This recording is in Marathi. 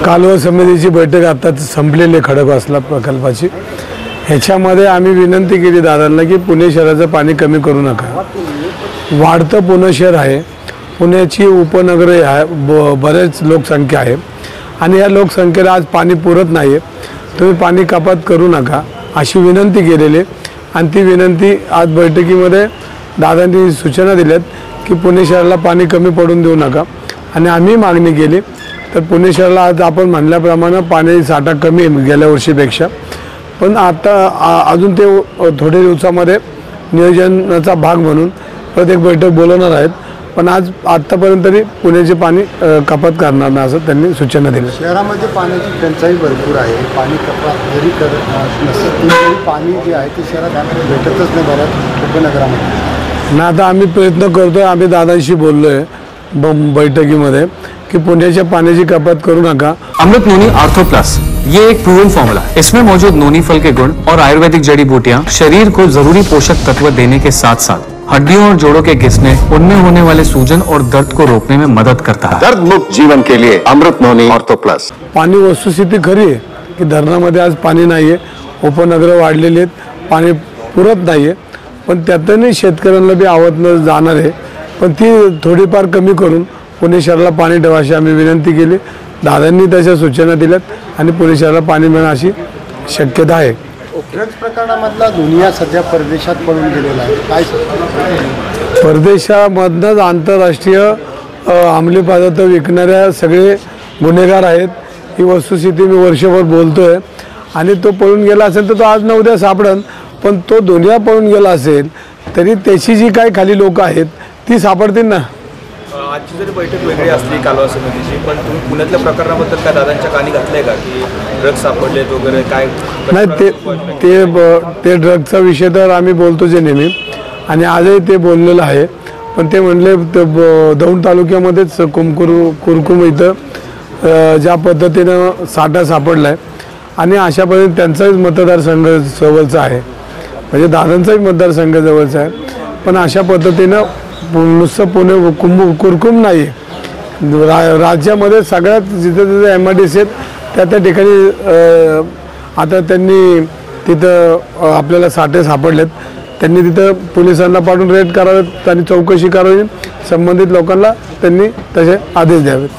कालवा समितीची बैठक आताच संपलेली खडकवासला प्रकल्पाची। ह्याच्यामध्ये आम्ही विनंती केली दादांना की पुणे शहराचं पाणी कमी करू नका। वाढतं पुणे शहर आहे, पुण्याची उपनगरे आहे, बरेच लोकसंख्या आहे आणि या लोकसंख्येला आज पाणी पुरत नाही आहे, तुम्ही पाणी कपात करू नका अशी विनंती केलेली आणि ती विनंती आज बैठकीमध्ये दादांनी सूचना दिल्यात की पुणे शहराला पाणी कमी पडून देऊ नका आणि आम्ही मागणी केली तर पुणे शहराला आज आपण म्हणल्याप्रमाणे पाणी साठा कमी आहे गेल्या वर्षीपेक्षा, पण आता अजून ते थोडे दिवसामध्ये नियोजनाचा भाग म्हणून प्रत्येक बैठक बोलवणार आहेत, पण आज आत्तापर्यंत तरी पुण्याचे पाणी कपात करणार नाही असं त्यांनी सूचना दिली। शहरामध्ये पाण्याची टंचाई भरपूर आहे, पाणी कपात जरी करत नसेल तरी पाणी जे आहे ते शहरात भेटतच नाही बऱ्याच उपनगरामध्ये ना। आता आम्ही प्रयत्न करतोय, आम्ही दादांशी बोललोय बैठकीमध्ये कि पुण्याच्या पाण्याची कपात करू नका। अमृत नोनी आर्थो प्लस ये एक प्रूवन फॉर्मूला, इसमें मौजूद नोनी फल के गुण और आयुर्वेदिक जड़ी बूटियां शरीर को जरूरी पोषक तत्व देने के साथ साथ हड्डियों और जोड़ों के घिसने, उनमें होने वाले सूजन और दर्द को रोकने में मदद करता है। दर्द मुक्त जीवन के लिए अमृत नोनी आर्थो प्लस। पाणी वस्तुस्थिती खरी आहे की धरणामध्ये आज पाणी नाहीये, उपनगर वाढलेले आहेत, पाणी पुरत नाहीये, पण त्यातही शेतकऱ्यांना बी आवडणं जाणार आहे, पण ती थोडीफार कमी करून पुणे शहराला पाणी ठेवा अशी आम्ही विनंती केली। दादांनी तशा सूचना दिल्यात आणि पुणे शहराला पाणी मिळणं अशी शक्यता आहे। ड्रग्ज प्रकरणामधला दुनिया सध्या परदेशात पळून गेलेला आहे, काय परदेशामधनंच आंतरराष्ट्रीय अंमली पदार्थ विकणाऱ्या सगळे गुन्हेगार आहेत, ही वस्तुस्थिती मी वर्षभर बोलतोय आणि तो पळून गेला असेल तर तो आज न उद्या सापडन, पण तो दुनिया पळून गेला असेल तरी त्याची जी काही खाली लोक आहेत ती सापडतील ना। आजची जरी बैठक वेगळी असली कालवा समितीची, पण तुम्ही पुण्यातल्या प्रकरणाबद्दल काय दादांच्या कानी घातलंय का की ड्रग्ज सापडलेत वगैरे काय? नाही, ते ड्रग्जचा विषय तर आम्ही बोलतोच आहे नेहमी आणि आजही ते बोललेलं आहे, पण ते म्हणले दौंड तालुक्यामध्येच कुरकुम इथं ज्या पद्धतीनं साठा सापडला आहे आणि अशा पद्धतीने त्यांचाच मतदारसंघ जवळचा आहे, म्हणजे दादांचाही मतदारसंघ जवळचा आहे, पण अशा पद्धतीनं नुसतं पुणे कुरकुम नाही, राज्यामध्ये सगळ्यात जिथे जिथे MIDC आहेत त्या ठिकाणी आता त्यांनी तिथं आपल्याला साठे सापडलेत, त्यांनी तिथं पोलिसांना पाठवून रेड करावेत आणि चौकशी करावी, संबंधित लोकांना त्यांनी तसे आदेश द्यावेत।